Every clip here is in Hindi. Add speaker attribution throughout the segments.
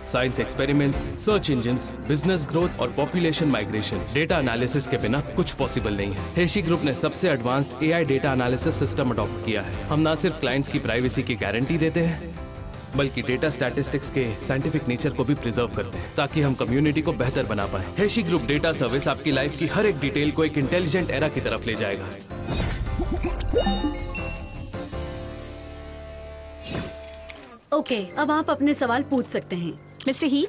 Speaker 1: Science experiments, search engines, business growth और पॉपुलेशन माइग्रेशन। डेटा एनालिसिस के बिना कुछ पॉसिबल नहीं है। हेशी ग्रुप ने सबसे advanced AI data analysis system adopt किया है। हम न सिर्फ क्लाइंट्स की प्राइवेसी की गारंटी देते हैं, बल्कि डेटा स्टैटिस्टिक्स के साइंटिफिक नेचर को भी प्रिजर्व करते हैं, ताकि हम कम्युनिटी को बेहतर बना पाए। हेशी ग्रुप डेटा सर्विस आपकी लाइफ की हर एक डिटेल को एक इंटेलिजेंट एरा की तरफ ले जाएगा।
Speaker 2: ओके, अब आप अपने सवाल पूछ सकते हैं।
Speaker 3: मिस्टर ही,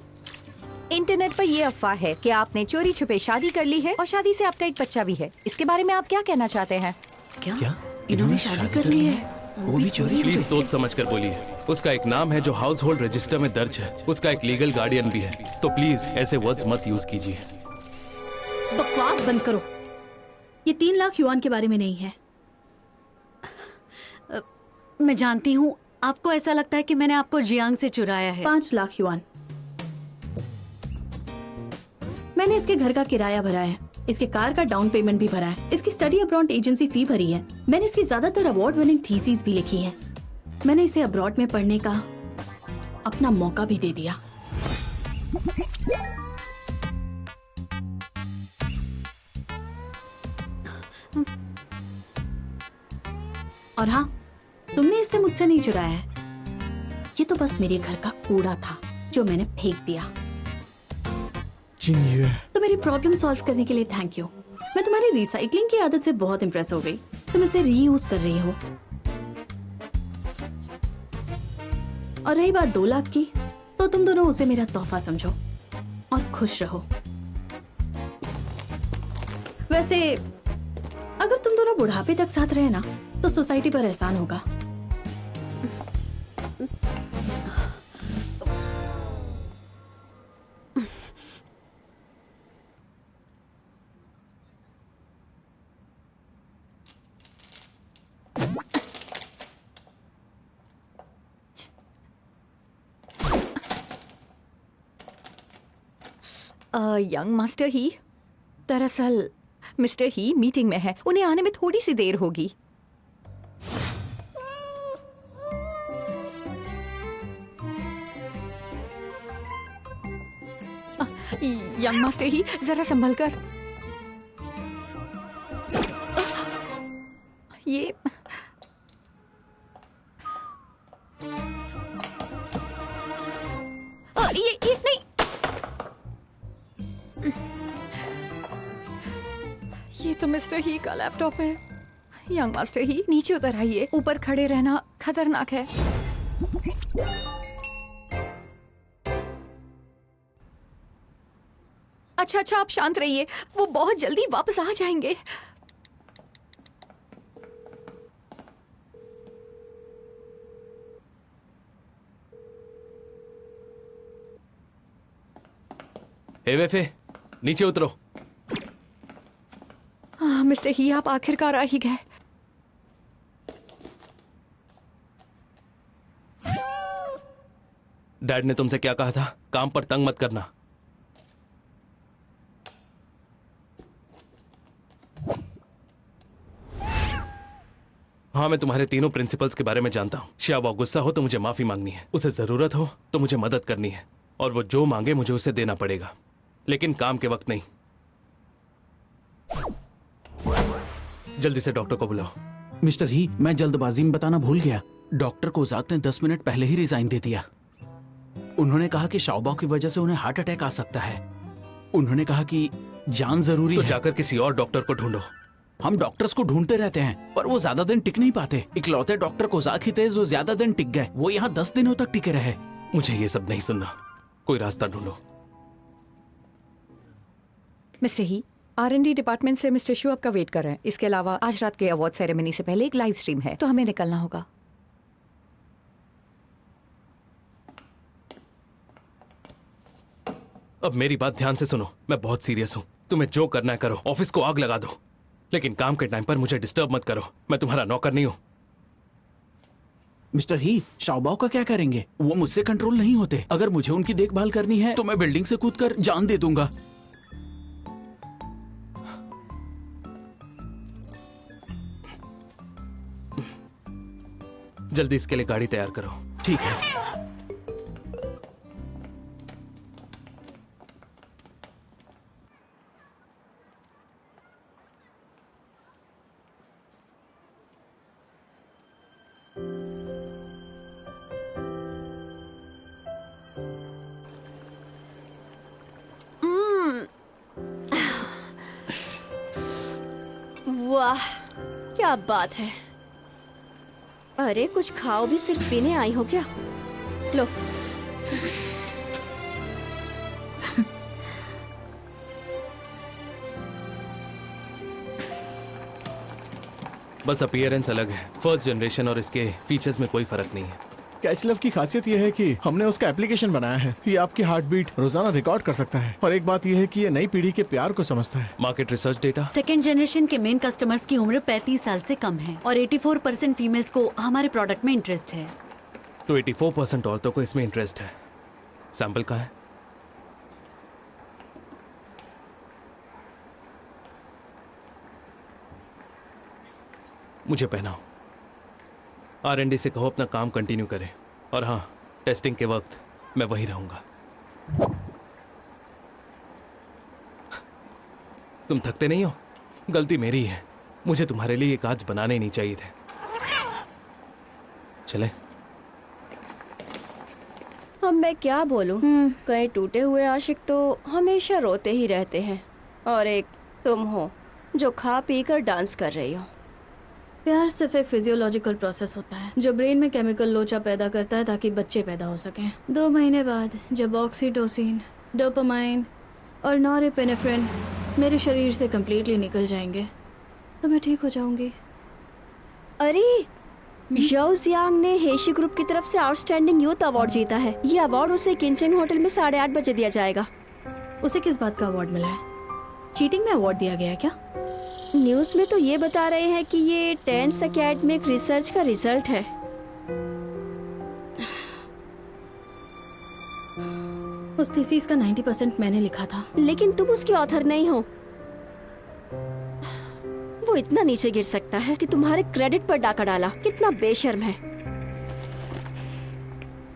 Speaker 3: इंटरनेट पर ये अफवाह है कि आपने चोरी छुपे शादी कर ली है और शादी से आपका एक बच्चा भी है। इसके बारे में आप क्या कहना चाहते हैं?
Speaker 2: क्या इन्होंने शादी कर ली है?
Speaker 4: वो भी चोरी?
Speaker 1: प्लीज सोच समझ कर बोलिए। उसका एक नाम है जो हाउस होल्ड रजिस्टर में दर्ज है। उसका एक लीगल गार्डियन भी है। तो प्लीज ऐसे वर्ड्स मत यूज कीजिए।
Speaker 5: बकवास बंद करो। ये 3 लाख युआन के बारे में नहीं है।
Speaker 2: मैं जानती हूँ आपको ऐसा लगता है कि मैंने आपको जियांग से चुराया है।
Speaker 5: 5 लाख युआन। मैंने इसके घर का किराया भरा है, इसके कार का डाउन पेमेंट भी भरा है, इसकी स्टडी अब्रॉड एजेंसी फी भरी है, मैंने इसकी ज्यादातर अवार्ड विनिंग थीसिस भी लिखी है। मैंने इसे अब्रॉड में पढ़ने का अपना मौका भी दे दिया। और हाँ, तुमने इसे मुझसे नहीं चुराया है। ये तो बस मेरे घर का कूड़ा था जो मैंने फेंक दिया। तो मेरी प्रॉब्लम सॉल्व करने के लिए थैंक यू। मैं तुम्हारी रिसाइकलिंग की आदत से बहुत इम्प्रेस हो गई। तुम इसे रीयूज कर रही हो। और रही बात 2 लाख की, तो तुम दोनों उसे मेरा तोहफा समझो और खुश रहो। वैसे अगर तुम दोनों बुढ़ापे तक साथ रहे ना, तो सोसाइटी पर एहसान होगा।
Speaker 3: यंग मास्टर ही, दरअसल मिस्टर ही मीटिंग में है, उन्हें आने में थोड़ी सी देर होगी। यंग मास्टर ही, जरा संभल कर। ये नहीं। ये तो मिस्टर ही का लैपटॉप है। यंग मास्टर ही, नीचे उतर आइए। ऊपर खड़े रहना खतरनाक है। अच्छा, आप शांत रहिए, वो बहुत जल्दी वापस आ जाएंगे।
Speaker 1: वेफे, नीचे उतरो।
Speaker 3: मिस्टर ही, आप आखिरकार आ ही गए।
Speaker 1: डैड ने तुमसे क्या कहा था? काम पर तंग मत करना। हाँ, मैं तुम्हारे तीनों प्रिंसिपल्स के बारे में जानता हूँ। शाबा गुस्सा हो तो मुझे माफी मांगनी है, उसे जरूरत हो तो मुझे मदद करनी है, और वो जो मांगे मुझे उसे देना पड़ेगा, लेकिन काम के वक्त नहीं। जल्दी से डॉक्टर को बुलाओ।
Speaker 4: मिस्टर ही, मैं जल्दबाजी में बताना भूल गया। डॉक्टर कोजाक ने 10 मिनट पहले ही रिजाइन दे दिया। उन्होंने कहा कि शाओबाओ की वजह से उन्हें हार्ट अटैक आ सकता है। उन्होंने कहा कि जान जरूरी
Speaker 1: तो
Speaker 4: है।
Speaker 1: जाकर किसी और डॉक्टर को ढूंढो।
Speaker 4: हम डॉक्टर्स को ढूंढते रहते हैं, पर वो ज्यादा दिन टिक नहीं पाते। इकलौते डॉक्टर कोजाक ही थे जो ज्यादा दिन टिक गए। वो यहाँ 10 दिनों तक टिके रहे।
Speaker 1: मुझे ये सब नहीं सुनना, कोई रास्ता ढूंढो।
Speaker 3: मिस्टर ही, R&D डिपार्टमेंट से मिस्टर शू आपका वेट कर रहे हैं। इसके अलावा आज रात के अवार्ड सेरेमनी से पहले एक लाइव स्ट्रीम है, तो हमें निकलना होगा।
Speaker 1: अब मेरी बात ध्यान से सुनो, मैं बहुत सीरियस हूँ। तुम्हें जो करना है करो, ऑफिस को आग लगा दो, लेकिन काम के टाइम पर मुझे डिस्टर्ब मत करो। मैं तुम्हारा नौकर नहीं हूँ।
Speaker 4: मिस्टर ही, शाओबाओ का क्या करेंगे? वो मुझसे कंट्रोल नहीं होते। अगर मुझे उनकी देखभाल करनी है तो मैं बिल्डिंग से कूदकर जान दे दूंगा।
Speaker 1: जल्दी इसके लिए गाड़ी तैयार करो।
Speaker 4: ठीक है।
Speaker 3: क्या बात है। अरे कुछ खाओ भी, सिर्फ पीने आई हो क्या? लो।
Speaker 1: बस अपीयरेंस अलग है। फर्स्ट जनरेशन और इसके फीचर्स में कोई फर्क नहीं है।
Speaker 6: कैचलव की खासियत यह है कि हमने उसका एप्लीकेशन बनाया है। ये आपकी हार्ट बीट रोजाना रिकॉर्ड कर सकता है। और एक बात यह है कि ये नई पीढ़ी के प्यार को समझता है।
Speaker 1: Market research data,
Speaker 2: second generation के मेन कस्टमर्स की उम्र 35 साल से कम है और 84% फीमेल्स को हमारे प्रोडक्ट में इंटरेस्ट है।
Speaker 1: तो 84% औरतों को इसमें इंटरेस्ट है। सैंपल कहाँ है? मुझे पहनाओ। R&D से कहो अपना काम कंटिन्यू करें। और हाँ, टेस्टिंग के वक्त मैं वही रहूंगा। तुम थकते नहीं हो? गलती मेरी है। मुझे तुम्हारे लिए ये कांच बनाने ही नहीं चाहिए थे। चले।
Speaker 3: अब मैं क्या बोलूं? कई टूटे हुए आशिक तो हमेशा रोते ही रहते हैं, और एक तुम हो जो खा पी कर डांस कर रही हो।
Speaker 5: प्यार सिर्फ एक फिजियोलॉजिकल प्रोसेस होता है जो ब्रेन में केमिकल लोचा पैदा करता है ताकि बच्चे पैदा हो सकें। 2 महीने बाद जब ऑक्सीटोसिन, डोपामाइन और नॉरएपिनेफ्रिन मेरे शरीर से कम्प्लीटली निकल जाएंगे तो मैं ठीक हो जाऊंगी।
Speaker 3: अरे याओ जियांग ने हेशी ग्रुप की तरफ से आउटस्टैंडिंग यूथ अवार्ड जीता है। ये अवार्ड उसे किंचिंग होटल में 8:30 बजे दिया जाएगा।
Speaker 5: उसे किस बात का अवार्ड मिला है? चीटिंग में अवार्ड दिया गया है क्या?
Speaker 3: न्यूज़ में तो ये बता रहे हैं कि ये 10th एकेडमिक रिसर्च का रिजल्ट है।
Speaker 5: उस थीसिस का 90% मैंने लिखा था।
Speaker 3: लेकिन तुम उसकी ऑथर नहीं हो। वो इतना नीचे गिर सकता है कि तुम्हारे क्रेडिट पर डाका डाला। कितना बेशर्म है।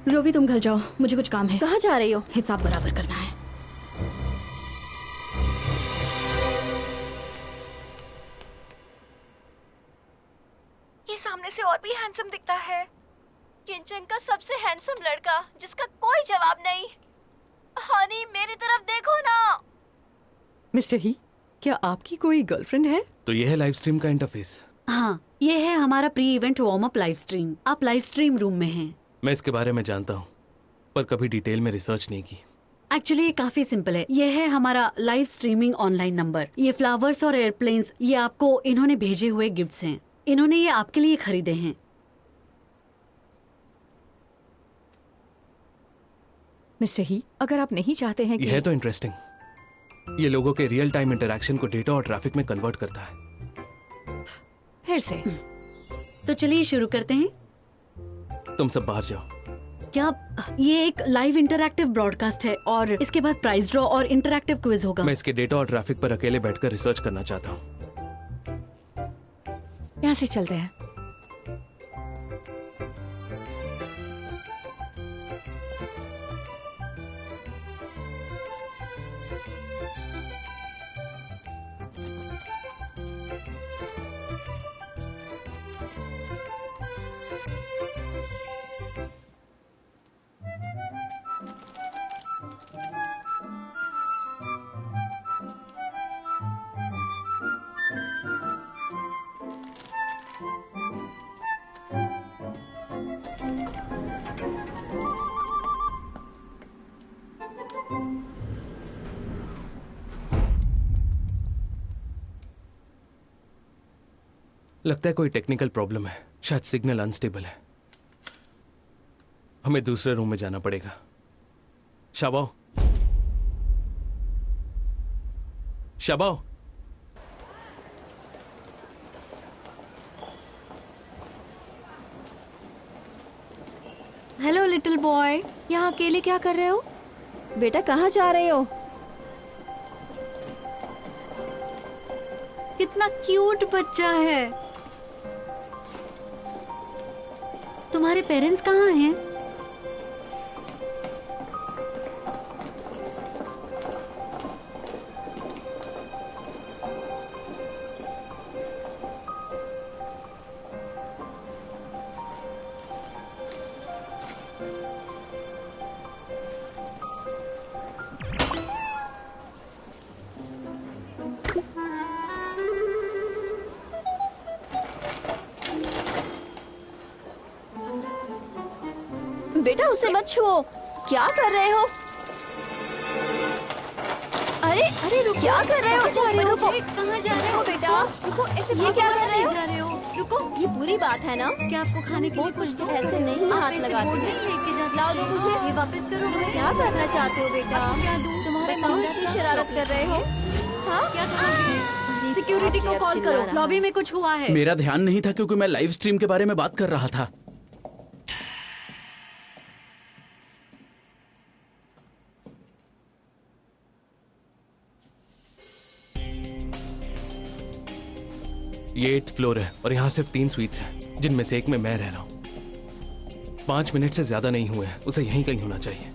Speaker 5: रोवी तुम घर जाओ, मुझे कुछ काम है।
Speaker 3: कहाँ जा रही हो?
Speaker 5: हिसाब बराबर करना है।
Speaker 3: ये सामने से और भी हैंडसम दिखता है। किंचन का सबसे हैंडसम लड़का जिसका कोई जवाब नहीं। हनी मेरी तरफ देखो ना।
Speaker 7: मिस्टर ही, क्या आपकी कोई गर्लफ्रेंड है?
Speaker 1: तो ये है लाइव स्ट्रीम का इंटरफेस।
Speaker 2: हाँ, ये है हमारा pre event warm up live stream. आप लाइव स्ट्रीम रूम में हैं।
Speaker 1: मैं इसके बारे में जानता हूँ, पर कभी डिटेल में रिसर्च नहीं की।
Speaker 2: एक्चुअली ये काफी सिंपल है। ये है हमारा लाइव स्ट्रीमिंग ऑनलाइन नंबर। ये फ्लावर्स और एयरप्लेन्स ये आपको इन्होंने भेजे हुए गिफ्ट्स हैं। इन्होंने ये आपके लिए खरीदे हैं।
Speaker 7: मिस्टर ही, अगर आप नहीं चाहते हैं कि
Speaker 1: ये है तो इंटरेस्टिंग। ये लोगों के रियल टाइम इंटरेक्शन को डेटा और ट्रैफिक में कन्वर्ट करता है।
Speaker 7: फिर से
Speaker 2: तो चलिए शुरू करते हैं।
Speaker 1: तुम सब बाहर जाओ।
Speaker 2: क्या ये एक लाइव इंटरैक्टिव ब्रॉडकास्ट है और इसके बाद प्राइज ड्रॉ और इंटरैक्टिव क्विज होगा।
Speaker 1: मैं इसके डेटा और ट्रैफिक पर अकेले बैठकर रिसर्च करना चाहता हूँ।
Speaker 7: यहाँ से चलते हैं।
Speaker 1: लगता है कोई टेक्निकल प्रॉब्लम है। शायद सिग्नल अनस्टेबल है। हमें दूसरे रूम में जाना पड़ेगा। शाबाओ, शाबाओ।
Speaker 2: Hello little boy.
Speaker 3: यहाँ अकेले क्या कर रहे हो? बेटा कहाँ जा रहे हो?
Speaker 2: कितना क्यूट बच्चा है। तुम्हारे पेरेंट्स कहाँ हैं?
Speaker 3: बेटा उसे मत छुओ। क्या कर रहे हो? अरे रुको, क्या कर रहे हो? रुको,
Speaker 2: कहाँ जा रहे हो
Speaker 3: बेटा, रुको, ऐसे ये क्या कर रहे हो?
Speaker 2: जा रहे हो? रुको,
Speaker 3: ये बुरी बात है ना।
Speaker 2: क्या आपको खाने के लिए कुछ दो?
Speaker 3: ऐसे नहीं
Speaker 2: आप
Speaker 3: हाथ
Speaker 2: ऐसे
Speaker 3: लगाते
Speaker 2: बोर्ड
Speaker 3: हैं।
Speaker 2: नहीं लेके जा
Speaker 3: लाओ
Speaker 2: सकते।
Speaker 3: दो मुझे।
Speaker 2: ये वापस करो।
Speaker 3: तुम क्या करना चाहते हो बेटा?
Speaker 2: आपको क्या दूं?
Speaker 3: तुम्हारे
Speaker 2: बताओ,
Speaker 3: क्यों इतनी शरारत कर रहे हो? हाँ,
Speaker 2: क्या करोगे? सिक्योरिटी को
Speaker 3: बाप रे,
Speaker 2: कॉल
Speaker 3: अब चिल्ला
Speaker 2: करो।
Speaker 3: रहा
Speaker 2: लॉबी में कुछ हुआ है।
Speaker 4: मेरा ध्यान नहीं था क्योंकि मैं लाइव स्ट्रीम के बारे में बात कर रहा था।
Speaker 1: ये 8th फ्लोर है और यहाँ सिर्फ 3 स्वीट्स हैं, जिनमें से एक में मैं रह रहा हूँ। 5 मिनट से ज्यादा नहीं हुए हैं, उसे यहीं कहीं होना चाहिए।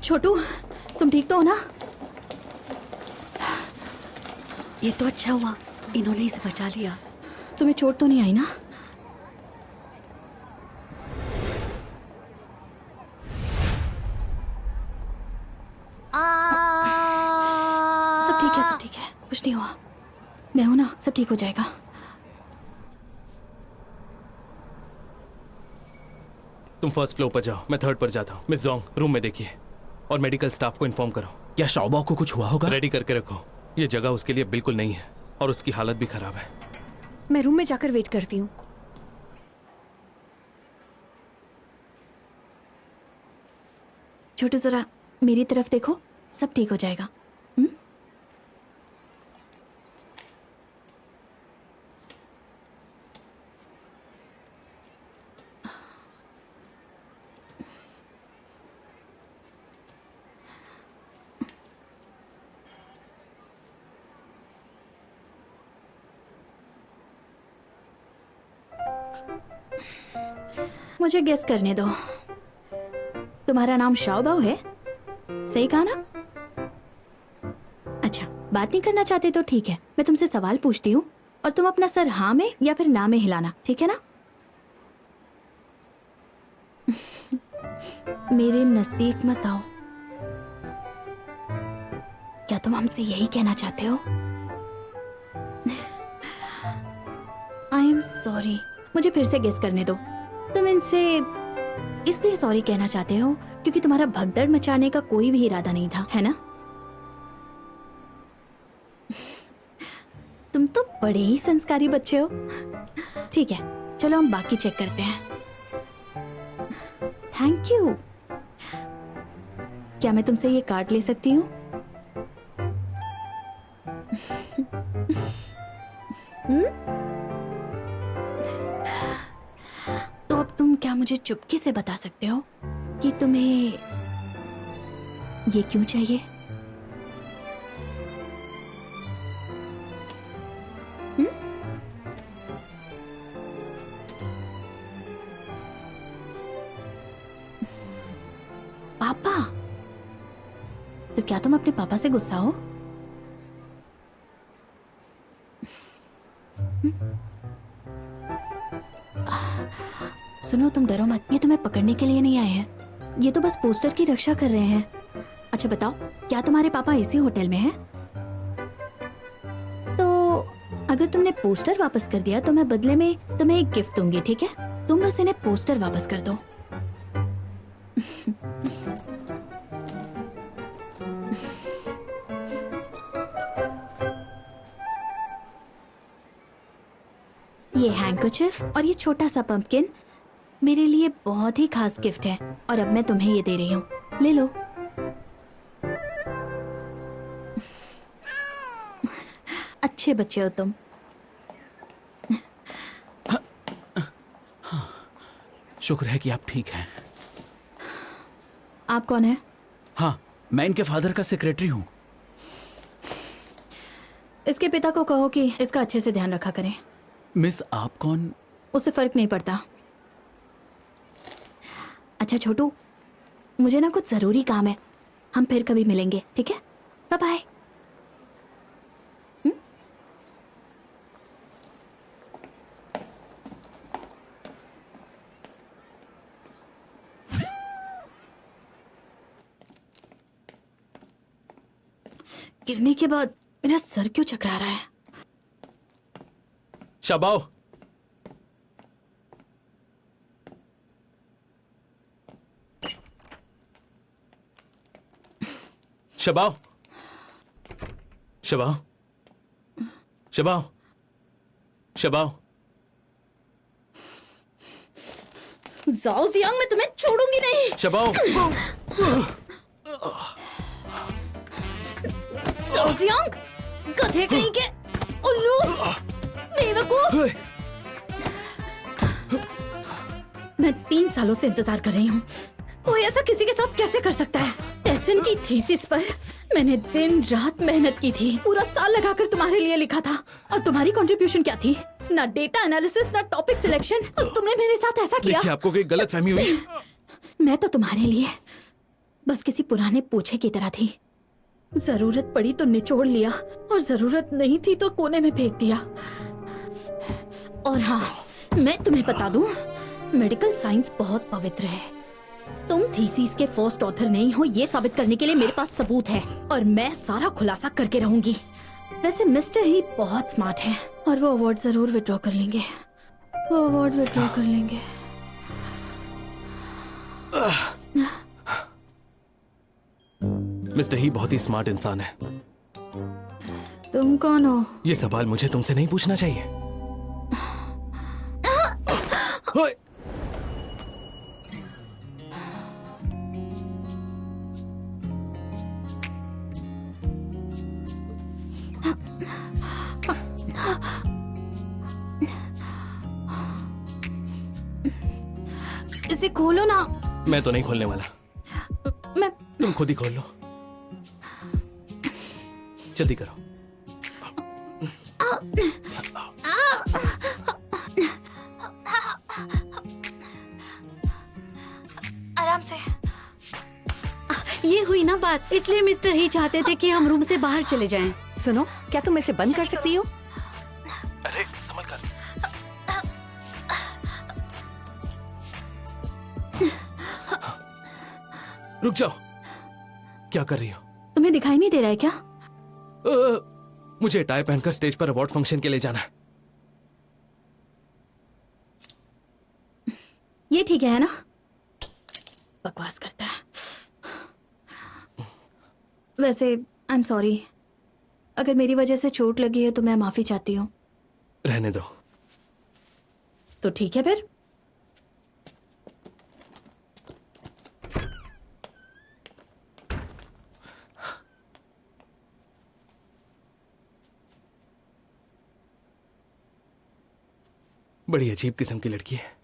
Speaker 5: छोटू, तुम ठीक तो हो ना?
Speaker 2: ये तो अच्छा हुआ, इन्होंने इसे बचा लिया।
Speaker 5: तुम्हें चोट तो नहीं आई ना? सब ठीक है, सब ठीक है, कुछ नहीं हुआ। मैं हूं ना, सब ठीक हो जाएगा।
Speaker 1: तुम फर्स्ट फ्लोर पर जाओ, मैं 3rd पर जाता हूँ। मिस जोंग, रूम में देखिए और मेडिकल स्टाफ को इन्फॉर्म करो।
Speaker 4: क्या शाओबाओ को कुछ हुआ होगा?
Speaker 1: रेडी करके रखो, ये जगह उसके लिए बिल्कुल नहीं है और उसकी हालत भी खराब है।
Speaker 3: मैं रूम में जाकर वेट करती हूँ।
Speaker 5: छोटू, जरा मेरी तरफ देखो, सब ठीक हो जाएगा। हुँ? मुझे गेस करने दो। तुम्हारा नाम शाओबाओ है? सही कहा ना? अच्छा, बात नहीं करना चाहते तो ठीक है, मैं तुमसे सवाल पूछती हूँ और तुम अपना सर हाँ में या फिर ना में हिलाना, ठीक है ना? मेरे नजदीक मत आओ। क्या तुम हमसे यही कहना चाहते हो? आई एम सॉरी, मुझे फिर से गेस करने दो। तुम इनसे इसलिए सॉरी कहना चाहते हो क्योंकि तुम्हारा भगदड़ मचाने का कोई भी इरादा नहीं था, है ना? तुम तो बड़े ही संस्कारी बच्चे हो। ठीक है, चलो हम बाकी चेक करते हैं। Thank you. क्या मैं तुमसे ये कार्ड ले सकती हूँ? तो अब तुम क्या मुझे चुपके से बता सकते हो कि तुम्हें ये क्यों चाहिए? पापा? तो क्या तुम अपने पापा से गुस्सा हो? सुनो, तुम डरो मत, ये तुम्हें पकड़ने के लिए नहीं आए हैं, ये तो बस पोस्टर की रक्षा कर रहे हैं। अच्छा बताओ, क्या तुम्हारे पापा इसी होटल में हैं? तो अगर तुमने पोस्टर वापस कर दिया तो मैं बदले में तुम्हें एक गिफ्ट दूंगी, ठीक है? तुम बस इन्हें पोस्टर वापस कर दो। ये हैंकरचिफ और ये छोटा सा पंपकिन मेरे लिए बहुत ही खास गिफ्ट है और अब मैं तुम्हें ये दे रही हूँ, ले लो। अच्छे बच्चे हो तुम।
Speaker 4: शुक्र है कि आप ठीक हैं।
Speaker 5: आप कौन है?
Speaker 4: हाँ, मैं इनके फादर का सेक्रेटरी हूँ।
Speaker 5: इसके पिता को कहो कि इसका अच्छे से ध्यान रखा करें।
Speaker 4: मिस, आप कौन?
Speaker 5: उसे फर्क नहीं पड़ता। अच्छा छोटू, मुझे ना कुछ जरूरी काम है, हम फिर कभी मिलेंगे, ठीक है? Bye bye. गिरने के बाद मेरा सर क्यों चकरा रहा है?
Speaker 1: शबाओ, शबाओ, शबाओ, शबाओ, शबाओ।
Speaker 5: जाओ जियांग, मैं तुम्हें छोड़ूंगी नहीं।
Speaker 1: शबाओ,
Speaker 5: जाओ जियांग, गधे कहीं के, उल्लू, बेवकूफ। मैं 3 सालों से इंतजार कर रही हूँ। कोई ऐसा किसी के साथ कैसे कर सकता है? टेसन की थीसिस पर मैंने दिन रात मेहनत की थी, पूरा साल लगाकर तुम्हारे लिए लिखा था। और तुम्हारी कंट्रीब्यूशन क्या थी? ना डेटा एनालिसिस, ना टॉपिक सिलेक्शन। और तुमने मेरे साथ ऐसा किया।
Speaker 1: देखिए, आपको कोई गलतफहमी हुई।
Speaker 5: मैं तो तुम्हारे लिए बस किसी पुराने पूछे की तरह थी। जरूरत पड़ी तो निचोड़ लिया, और जरूरत नहीं थी तो कोने में फेंक दिया। और हाँ, मैं तुम्हें बता दूं, मेडिकल साइंस बहुत पवित्र है। तुम थीसिस के फर्स्ट ऑथर नहीं हो, ये साबित करने के लिए मेरे पास सबूत है, और मैं सारा खुलासा करके रहूंगी। वैसे मिस्टर ही बहुत स्मार्ट है, और वो अवार्ड जरूर विड्रॉ कर लेंगे। वो अवार्ड विड्रॉ कर लेंगे।
Speaker 1: मिस्टर ही बहुत ही स्मार्ट इंसान है।
Speaker 5: तुम कौन हो?
Speaker 1: ये सवाल मुझे तुमसे नहीं पूछना चाहिए। ओए!
Speaker 5: इसे खोलो ना।
Speaker 1: मैं तो नहीं खोलने वाला,
Speaker 5: मैं
Speaker 1: तुम खुद ही खोल लो। जल्दी करो।
Speaker 3: आराम से।
Speaker 2: ये हुई ना बात, इसलिए मिस्टर ही चाहते थे कि हम रूम से बाहर चले जाएं।
Speaker 7: सुनो, क्या तुम इसे बंद कर सकती हो?
Speaker 1: अरे संभल कर। रुक जाओ, क्या कर रही हो?
Speaker 5: तुम्हें दिखाई नहीं दे रहा है क्या?
Speaker 1: मुझे टाई पहनकर स्टेज पर अवार्ड फंक्शन के लिए जाना है।
Speaker 5: ये ठीक है ना? बकवास करता है। वैसे आई एम सॉरी, अगर मेरी वजह से चोट लगी है तो मैं माफी चाहती हूँ।
Speaker 1: रहने दो।
Speaker 5: तो ठीक है फिर।
Speaker 1: बड़ी अजीब किस्म की लड़की है।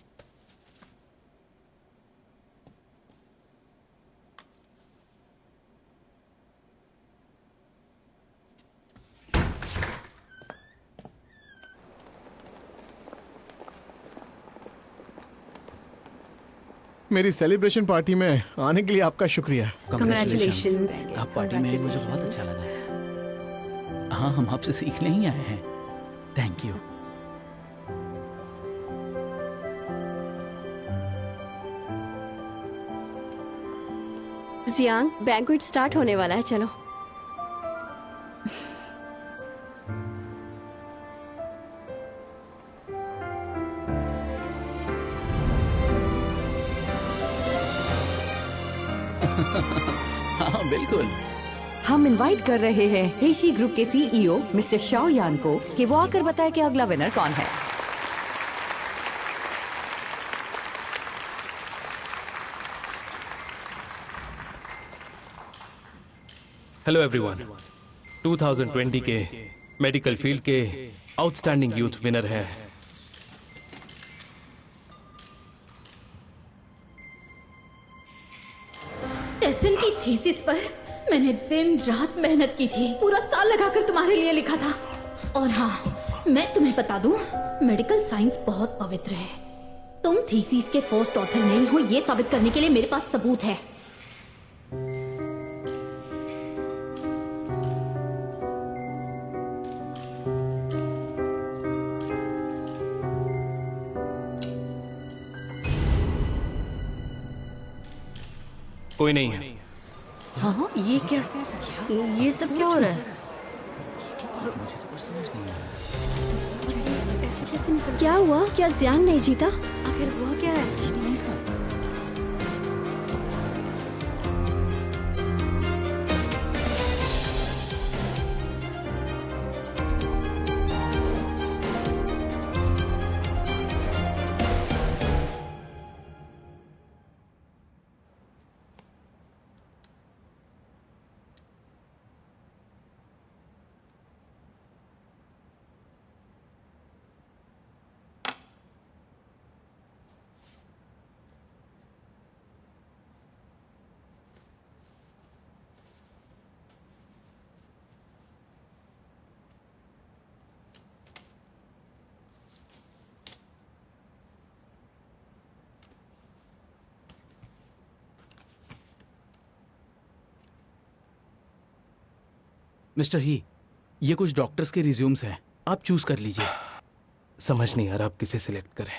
Speaker 6: मेरी सेलिब्रेशन पार्टी में आने के लिए आपका शुक्रिया।
Speaker 2: Congratulations.
Speaker 4: आप पार्टी में मुझे बहुत अच्छा लगा। हाँ, हम आपसे सीखने ही आए हैं। Thank you.
Speaker 3: Jiang, banquet start होने वाला है, चलो।
Speaker 4: हाँ बिल्कुल।
Speaker 7: हम इनवाइट कर रहे हैं हेशी ग्रुप के सीईओ मिस्टर शाओ यान को कि वो आकर बताए कि अगला विनर कौन है।
Speaker 1: हेलो एवरीवन, 2020 के मेडिकल फील्ड के आउटस्टैंडिंग यूथ विनर है
Speaker 5: टेसन की थीसिस पर मैंने दिन रात मेहनत की थी, पूरा साल लगाकर तुम्हारे लिए लिखा था। और हाँ, मैं तुम्हें बता दूं, मेडिकल साइंस बहुत पवित्र है। तुम थीसिस के फर्स्ट ऑथर नहीं हो, ये साबित करने के लिए मेरे पास सबूत है।
Speaker 1: कोई नहीं है।
Speaker 2: हाँ, ये क्या, ये सब क्या हो रहा है? ऐसे कैसे निकल,
Speaker 3: क्या हुआ? क्या जियांग नहीं जीता?
Speaker 2: आखिर हुआ क्या है?
Speaker 4: मिस्टर ही, ये कुछ डॉक्टर्स के रिज्यूम्स हैं, आप चूज कर लीजिए।
Speaker 1: समझ नहीं आ रहा आप किसे सिलेक्ट करें।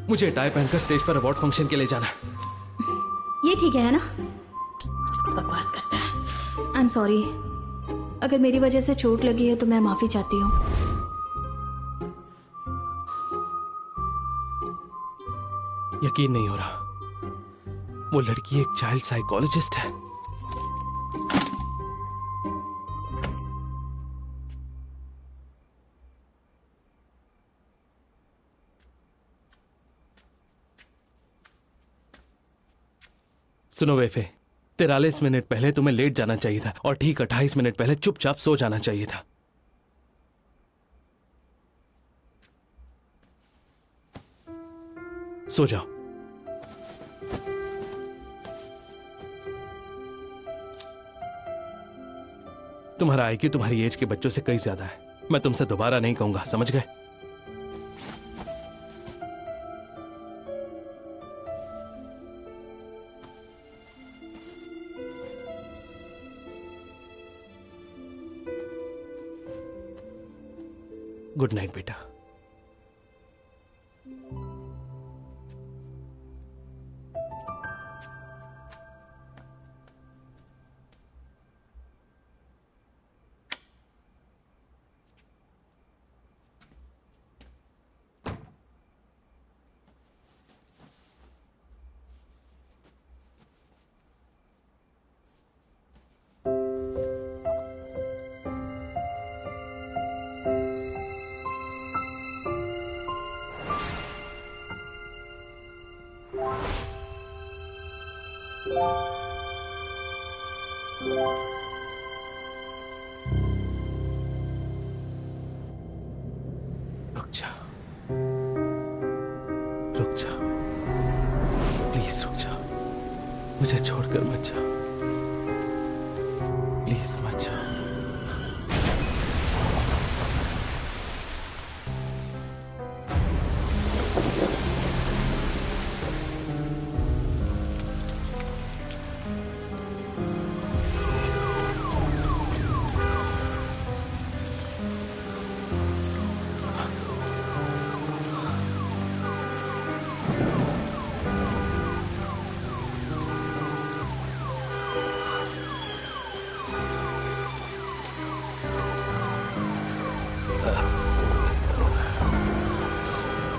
Speaker 1: मुझे टाई पहनकर स्टेज पर अवार्ड फंक्शन के लिए जाना है।
Speaker 5: ये ठीक है ना? बकवास करता है। आई एम सॉरी, अगर मेरी वजह से चोट लगी है तो मैं माफी चाहती हूँ।
Speaker 1: यकीन नहीं हो रहा, वो लड़की एक चाइल्ड साइकोलॉजिस्ट है। सुनो वेफे, 43 मिनट पहले तुम्हें लेट जाना चाहिए था और ठीक 28 मिनट पहले चुपचाप सो जाना चाहिए था। सो जाओ। तुम्हारा आईक्यू तुम्हारी एज के बच्चों से कई ज्यादा है। मैं तुमसे दोबारा नहीं कहूंगा, समझ गए? गुड नाइट बेटा। रुक जा, रुक जा, प्लीज रुक जा, मुझे छोड़कर मत जा, प्लीज मत जा।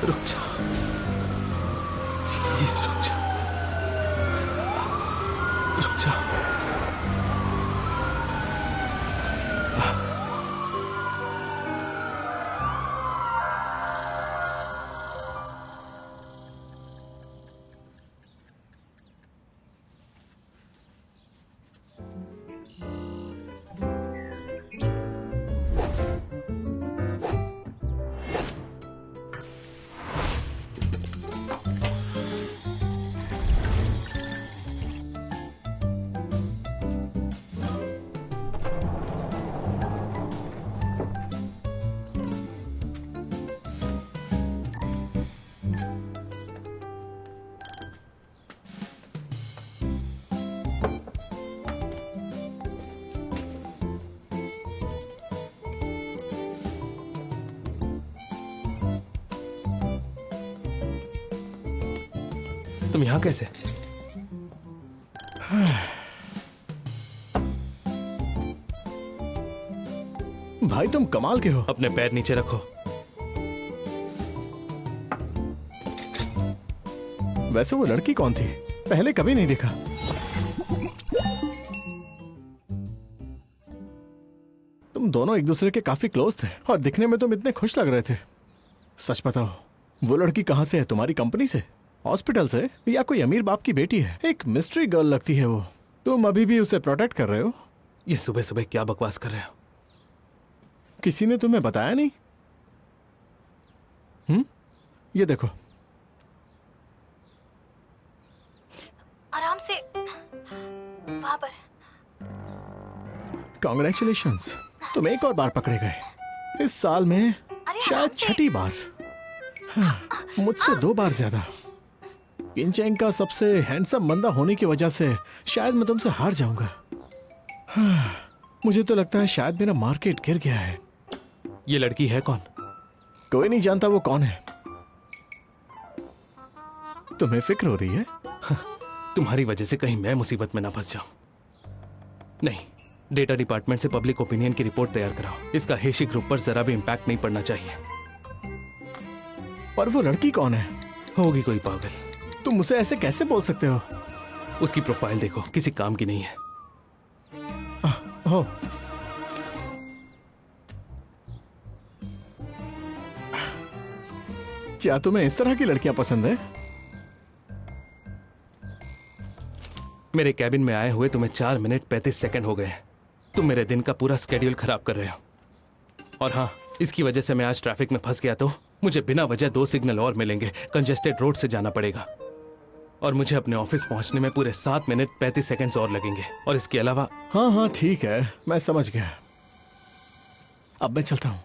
Speaker 1: रुक जा, प्लीज रुक जा, रुक जा। तुम यहाँ कैसे?
Speaker 6: भाई तुम कमाल के हो।
Speaker 1: अपने पैर नीचे रखो।
Speaker 6: वैसे वो लड़की कौन थी? पहले कभी नहीं देखा। तुम दोनों एक दूसरे के काफी क्लोज थे और दिखने में तुम इतने खुश लग रहे थे। सच बताओ, वो लड़की कहाँ से है? तुम्हारी कंपनी से, हॉस्पिटल से, या कोई अमीर बाप की बेटी है? एक मिस्ट्री गर्ल लगती है वो। तुम अभी भी उसे प्रोटेक्ट कर रहे हो?
Speaker 1: ये सुबह सुबह क्या बकवास कर रहे हो?
Speaker 6: किसी ने तुम्हें बताया नहीं? ये देखो।
Speaker 3: आराम से, वहां पर।
Speaker 6: कॉन्ग्रेचुलेशंस, तुम एक और बार पकड़े गए। इस साल में शायद छठी बार। हाँ, मुझसे 2 बार ज्यादा। किंचेंग का सबसे हैंडसम बंदा होने की वजह से शायद मैं तुमसे हार जाऊंगा। हाँ, मुझे तो लगता है शायद मेरा मार्केट गिर गया है।
Speaker 1: ये लड़की है कौन?
Speaker 6: कोई नहीं जानता वो कौन है। तुम्हें फिक्र हो रही है?
Speaker 1: तुम्हारी वजह से कहीं मैं मुसीबत में ना फंस जाऊं। नहीं, डेटा डिपार्टमेंट से पब्लिक ओपिनियन की रिपोर्ट तैयार कराओ। इसका हेशी ग्रुप पर जरा भी इम्पैक्ट नहीं पड़ना चाहिए।
Speaker 6: पर वो लड़की कौन है?
Speaker 1: होगी कोई पागल।
Speaker 6: तुम उसे ऐसे कैसे बोल सकते हो?
Speaker 1: उसकी प्रोफाइल देखो, किसी काम की नहीं है।
Speaker 6: हो, क्या तुम्हें इस तरह की लड़कियां पसंद है?
Speaker 1: मेरे कैबिन में आए हुए तुम्हें 4 मिनट 35 सेकंड हो गए हैं। तुम मेरे दिन का पूरा स्केड्यूल खराब कर रहे हो। और हाँ, इसकी वजह से मैं आज ट्रैफिक में फंस गया तो मुझे बिना वजह 2 सिग्नल और मिलेंगे। कंजेस्टेड रोड से जाना पड़ेगा और मुझे अपने ऑफिस पहुंचने में पूरे 7 मिनट 35 सेकंड्स और लगेंगे। और इसके अलावा
Speaker 6: हाँ हाँ ठीक है, मैं समझ गया। अब मैं चलता हूं।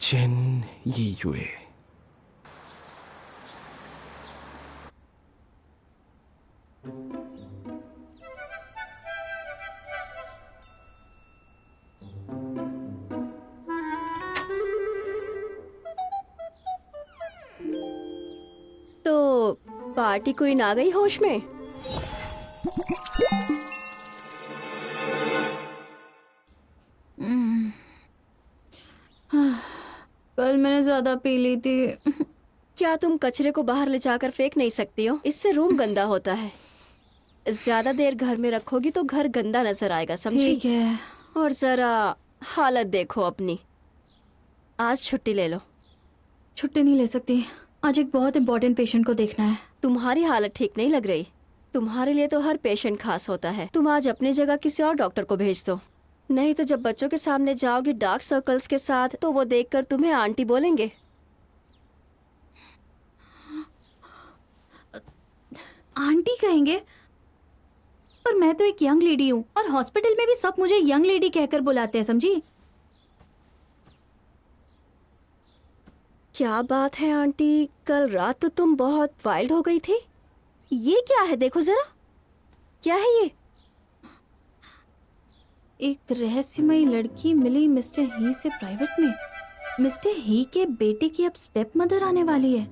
Speaker 1: चेन यीयुए।
Speaker 3: तो पार्टी क्वीन आ गई होश में?
Speaker 5: कल मैंने ज्यादा पी ली थी।
Speaker 3: क्या तुम कचरे को बाहर ले जाकर फेंक नहीं सकती हो? इससे रूम गंदा होता है। ज्यादा देर घर में रखोगी तो घर गंदा नजर आएगा, समझी?
Speaker 5: ठीक है।
Speaker 3: और जरा हालत देखो अपनी। आज छुट्टी ले लो।
Speaker 5: छुट्टी नहीं ले सकती, आज एक बहुत इंपॉर्टेंट पेशेंट को देखना है।
Speaker 3: तुम्हारी हालत ठीक नहीं लग रही। तुम्हारे लिए तो हर पेशेंट खास होता है। तुम आज अपनी जगह किसी और डॉक्टर को भेज दो, नहीं तो जब बच्चों के सामने जाओगी डार्क सर्कल्स के साथ तो वो देखकर तुम्हें आंटी बोलेंगे।
Speaker 5: आंटी कहेंगे? पर मैं तो एक यंग लेडी हूँ और हॉस्पिटल में भी सब मुझे यंग लेडी कहकर बुलाते हैं, समझी?
Speaker 3: क्या बात है आंटी, कल रात तो तुम बहुत वाइल्ड हो गई थी। ये क्या है, देखो जरा। क्या है ये?
Speaker 5: एक रहस्यमयी लड़की मिली मिस्टर ही से प्राइवेट में। मिस्टर ही के बेटे की अब स्टेप मदर आने वाली है।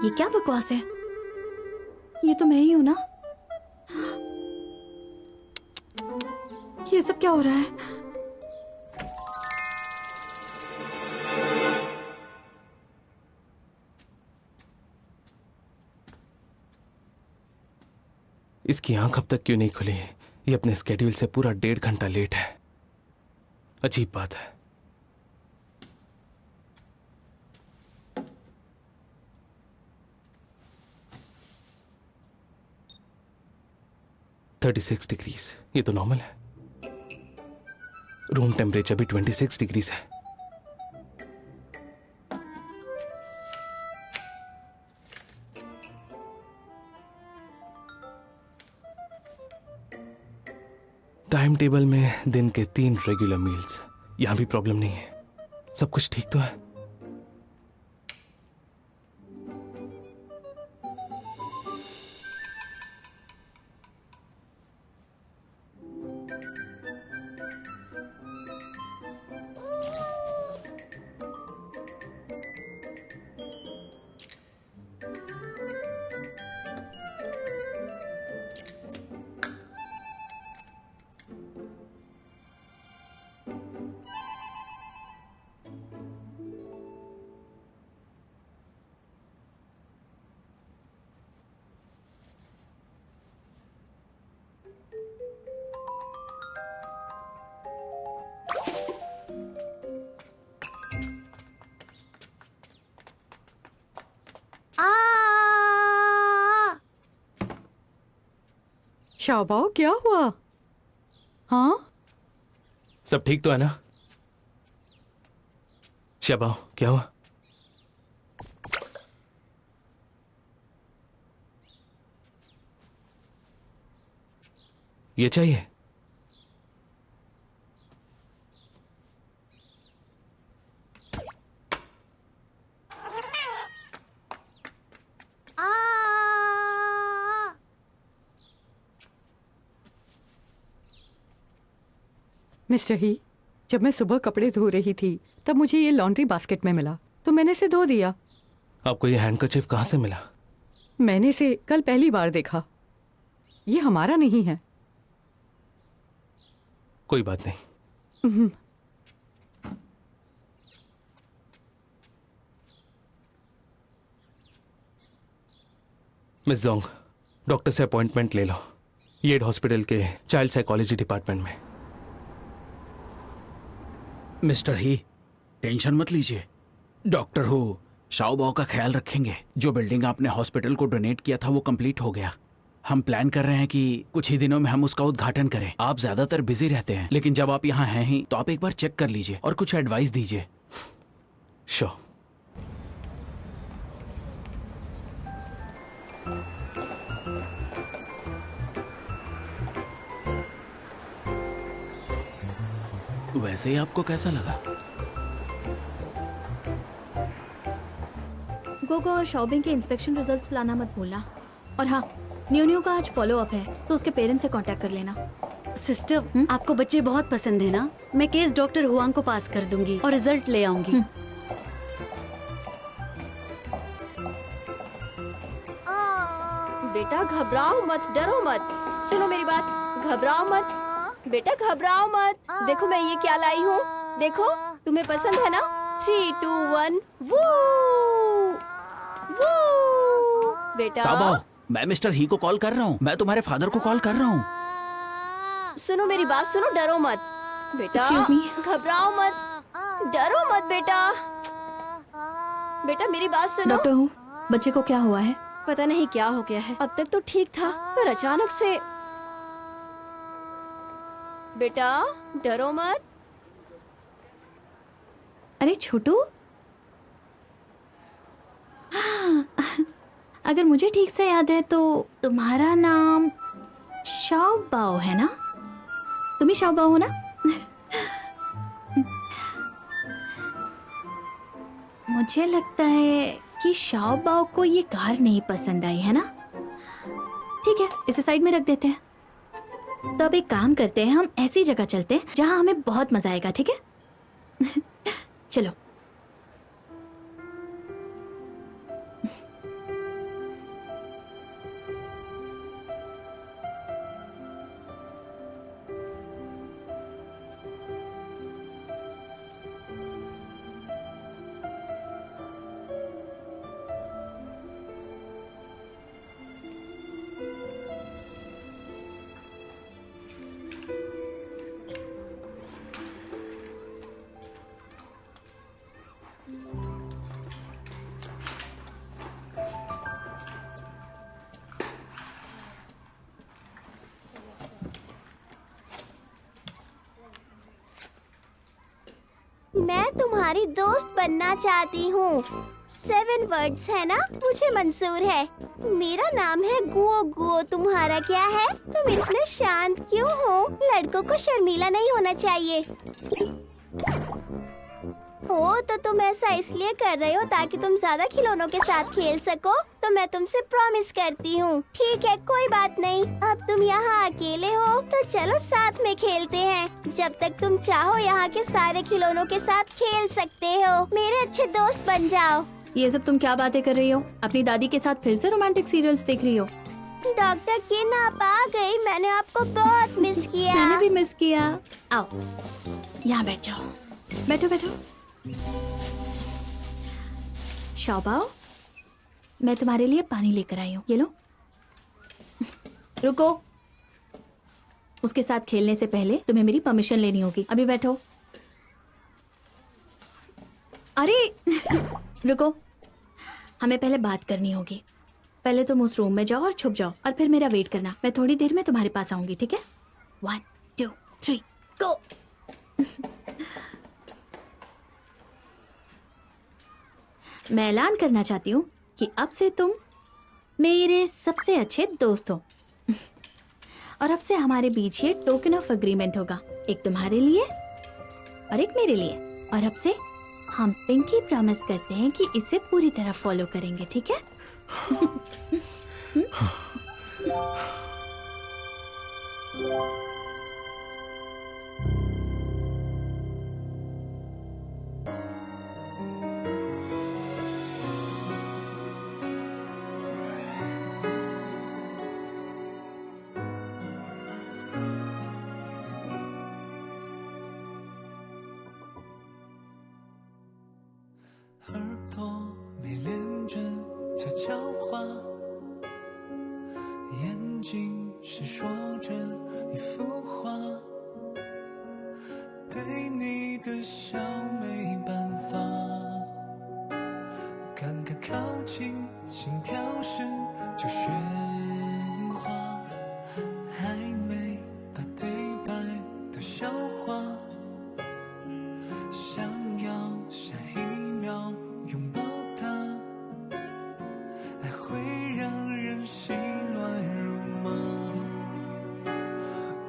Speaker 5: ये क्या बकवास है? ये तो मैं ही हूं ना? ये सब क्या हो रहा है?
Speaker 1: इसकी आंख अब तक क्यों नहीं खुली? ये अपने स्केड्यूल से पूरा 1.5 घंटा लेट है। अजीब बात है। $36 ये तो नॉर्मल है। रूम टेम्परेचर भी 26 डिग्रीज है। टाइम टेबल में दिन के 3 रेगुलर मील्स। यहां भी प्रॉब्लम नहीं है, सब कुछ ठीक तो है।
Speaker 7: शाओबाओ क्या हुआ? हाँ
Speaker 1: सब ठीक तो है ना? शबाओ क्या हुआ? ये चाहिए?
Speaker 7: मिस्टर ही, जब मैं सुबह कपड़े धो रही थी तब मुझे ये लॉन्ड्री बास्केट में मिला तो मैंने इसे धो दिया।
Speaker 1: आपको ये हैंडकरचीफ कहाँ से मिला?
Speaker 7: मैंने इसे कल पहली बार देखा। ये हमारा नहीं है।
Speaker 1: कोई बात नहीं। मिस जोंग, डॉक्टर से अपॉइंटमेंट ले लो, येड हॉस्पिटल के चाइल्ड साइकोलॉजी डिपार्टमेंट में।
Speaker 4: मिस्टर ही, टेंशन मत लीजिए। डॉक्टर हो शाओबाओ का ख्याल रखेंगे। जो बिल्डिंग आपने हॉस्पिटल को डोनेट किया था वो कंप्लीट हो गया। हम प्लान कर रहे हैं कि कुछ ही दिनों में हम उसका उद्घाटन करें। आप ज्यादातर बिजी रहते हैं, लेकिन जब आप यहाँ हैं ही तो आप एक बार चेक कर लीजिए और कुछ एडवाइस दीजिए।
Speaker 1: श्योर।
Speaker 4: वैसे ही आपको कैसा लगा?
Speaker 5: गोगो और शॉपिंग के इंस्पेक्शन रिजल्ट्स लाना मत भूलना। और हाँ, न्यू का आज फॉलो अप है तो उसके पेरेंट्स से कांटेक्ट कर लेना।
Speaker 2: सिस्टर, आपको बच्चे बहुत पसंद है ना? मैं केस डॉक्टर हुआंग को पास कर दूंगी और रिजल्ट ले आऊंगी।
Speaker 3: बेटा घबराओ मत, डरो मत। सुनो मेरी बात, घबराओ मत बेटा, घबराओ मत। देखो मैं ये क्या लाई हूँ, देखो तुम्हें पसंद है ना? 3, 2, 1 वो बेटा।
Speaker 4: शाओबाओ, मैं मिस्टर ही को कॉल कर रहा हूँ। मैं तुम्हारे फादर को कॉल कर रहा हूँ।
Speaker 3: सुनो मेरी बात, सुनो, डरो मत बेटा।
Speaker 5: Excuse me?
Speaker 3: घबराओ मत, डरो मत बेटा। बेटा मेरी बात सुनो।
Speaker 5: डॉक्टर हूँ, बच्चे को क्या हुआ है?
Speaker 3: पता नहीं क्या हो गया है, अब तक तो ठीक था पर अचानक से। बेटा डरो मत।
Speaker 5: अरे छोटू, अगर मुझे ठीक से याद है तो तुम्हारा नाम शाओबाओ है ना? तुम ही शाओबाओ हो ना? मुझे लगता है कि शाओबाओ को ये कार नहीं पसंद आई है ना? ठीक है, इसे साइड में रख देते हैं। तो अब एक काम करते हैं, हम ऐसी जगह चलते हैं जहां हमें बहुत मजा आएगा, ठीक है? चलो।
Speaker 8: मैं तुम्हारी दोस्त बनना चाहती हूँ। 7 वर्ड्स है ना? मुझे मंजूर है। मेरा नाम है गुओ गुओ, तुम्हारा क्या है? तुम इतने शांत क्यों हो? लड़कों को शर्मीला नहीं होना चाहिए। ओ, तो तुम ऐसा इसलिए कर रहे हो ताकि तुम ज्यादा खिलौनों के साथ खेल सको? तो मैं तुमसे प्रॉमिस करती हूँ। ठीक है, कोई बात नहीं। अब तुम यहाँ अकेले हो तो चलो साथ में खेलते हैं। जब तक तुम चाहो यहाँ के सारे खिलौनों के साथ खेल सकते हो। मेरे अच्छे दोस्त बन जाओ।
Speaker 5: ये सब तुम क्या बातें कर रही हो? अपनी दादी के साथ फिर से रोमांटिक सीरियल्स देख रही हो?
Speaker 8: डॉक्टर किन, आप आ गई। मैंने आपको बहुत मिस किया।
Speaker 5: मैंने भी मिस किया। आओ, यहाँ बैठ जाओ। बैठो बैठो। शाओबाओ, मैं तुम्हारे लिए पानी लेकर आई हूँ, ये लो। रुको, उसके साथ खेलने से पहले तुम्हें मेरी परमिशन लेनी होगी। अभी बैठो। अरे रुको, हमें पहले बात करनी होगी। पहले तुम उस रूम में जाओ और छुप जाओ और फिर मेरा वेट करना। मैं थोड़ी देर में तुम्हारे पास आऊंगी, ठीक है? 1 2 3 गो। मैं ऐलान करना चाहती हूँ कि अब से तुम मेरे सबसे अच्छे दोस्त हो। और अब से हमारे बीच ये टोकन ऑफ अग्रीमेंट होगा, एक तुम्हारे लिए और एक मेरे लिए। और अब से हम पिंकी प्रॉमिस करते हैं कि इसे पूरी तरह फॉलो करेंगे, ठीक है?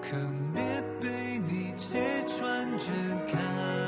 Speaker 9: 可别被你揭穿着看。